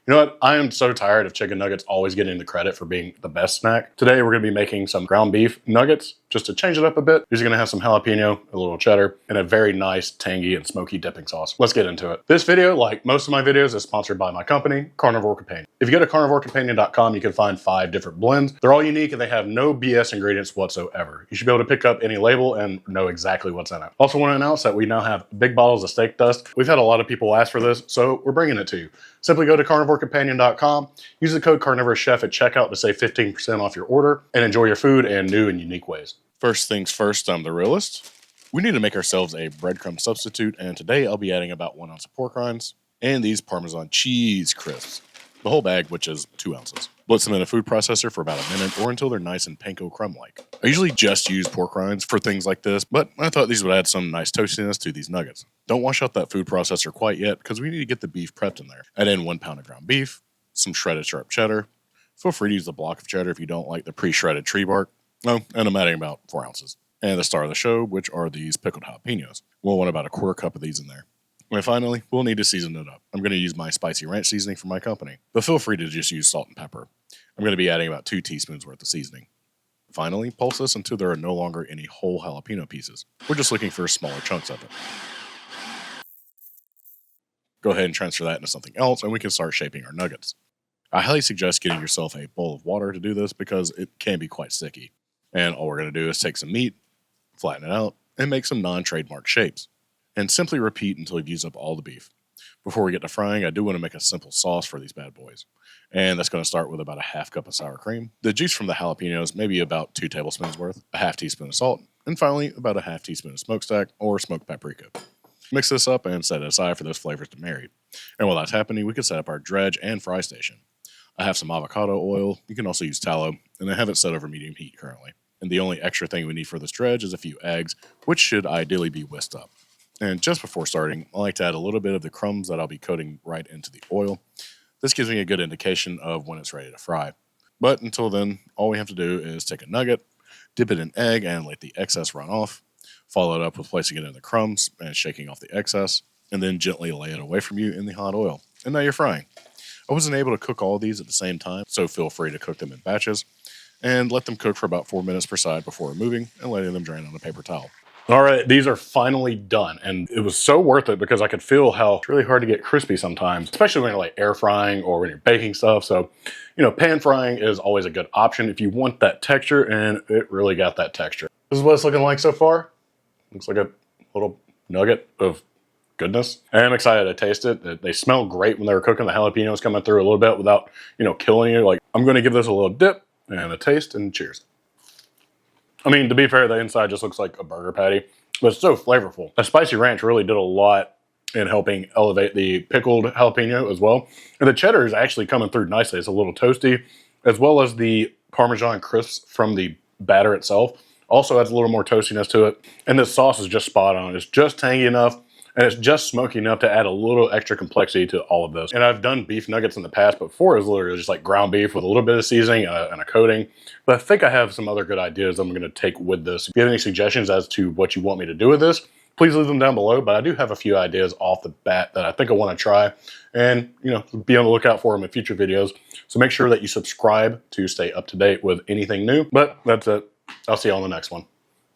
You know what? I am so tired of chicken nuggets always getting the credit for being the best snack. Today, we're gonna be making some ground beef nuggets just to change it up a bit. These are gonna have some jalapeno, a little cheddar, and a very nice tangy and smoky dipping sauce. Let's get into it. This video, like most of my videos, is sponsored by my company, Carnivore Companion. If you go to carnivorecompanion.com, you can find 5 different blends. They're all unique and they have no BS ingredients whatsoever. You should be able to pick up any label and know exactly what's in it. Also want to announce that we now have big bottles of steak dust. We've had a lot of people ask for this, so we're bringing it to you. Simply go to carnivorecompanion.com, use the code CarnivorousChef at checkout to save 15% off your order, and enjoy your food in new and unique ways. First things first, I'm the realist. We need to make ourselves a breadcrumb substitute, and today I'll be adding about 1 ounce of pork rinds and these Parmesan cheese crisps. The whole bag, which is 2 ounces. Blitz them in a food processor for about a minute or until they're nice and panko crumb-like. I usually just use pork rinds for things like this, but I thought these would add some nice toastiness to these nuggets. Don't wash out that food processor quite yet because we need to get the beef prepped in there. Add in 1 pound of ground beef, some shredded sharp cheddar. Feel free to use the block of cheddar if you don't like the pre-shredded tree bark. Oh, and I'm adding about 4 ounces. And the star of the show, which are these pickled jalapenos. We'll want about a 1/4 cup of these in there. And finally, we'll need to season it up. I'm going to use my spicy ranch seasoning from my company, but feel free to just use salt and pepper. I'm going to be adding about 2 teaspoons worth of seasoning. Finally, pulse this until there are no longer any whole jalapeno pieces. We're just looking for smaller chunks of it. Go ahead and transfer that into something else and we can start shaping our nuggets. I highly suggest getting yourself a bowl of water to do this because it can be quite sticky. And all we're going to do is take some meat, flatten it out, and make some non-trademark shapes. And simply repeat until you've used up all the beef. Before we get to frying, I do want to make a simple sauce for these bad boys. And that's going to start with about a 1/2 cup of sour cream, the juice from the jalapenos, maybe about 2 tablespoons worth, a 1/2 teaspoon of salt, and finally about a 1/2 teaspoon of smokestack or smoked paprika. Mix this up and set it aside for those flavors to marry. And while that's happening, we can set up our dredge and fry station. I have some avocado oil, you can also use tallow, and I have it set over medium heat currently. And the only extra thing we need for this dredge is a few eggs, which should ideally be whisked up. And just before starting, I like to add a little bit of the crumbs that I'll be coating right into the oil. This gives me a good indication of when it's ready to fry. But until then, all we have to do is take a nugget, dip it in egg and let the excess run off, follow it up with placing it in the crumbs and shaking off the excess, and then gently lay it away from you in the hot oil. And now you're frying. I wasn't able to cook all of these at the same time, so feel free to cook them in batches, and let them cook for about 4 minutes per side before removing and letting them drain on a paper towel. All right, these are finally done, and it was so worth it because I could feel how it's really hard to get crispy sometimes, especially when you're like air frying or when you're baking stuff. So, you know, pan frying is always a good option if you want that texture, and it really got that texture. This is what it's looking like so far. Looks like a little nugget of goodness. I am excited to taste it. They smell great when they were cooking. The jalapenos coming through a little bit without, you know, killing you. Like, I'm going to give this a little dip and a taste, and cheers. I mean, to be fair, the inside just looks like a burger patty, but it's so flavorful. The spicy ranch really did a lot in helping elevate the pickled jalapeno as well. And the cheddar is actually coming through nicely. It's a little toasty, as well as the Parmesan crisps from the batter itself. Also adds a little more toastiness to it. And this sauce is just spot on. It's just tangy enough, and it's just smoky enough to add a little extra complexity to all of this. And I've done beef nuggets in the past, but before it was literally just like ground beef with a little bit of seasoning and a coating. But I think I have some other good ideas I'm going to take with this. If you have any suggestions as to what you want me to do with this, please leave them down below. But I do have a few ideas off the bat that I think I want to try, and, you know, be on the lookout for them in future videos. So make sure that you subscribe to stay up to date with anything new. But that's it. I'll see you on the next one.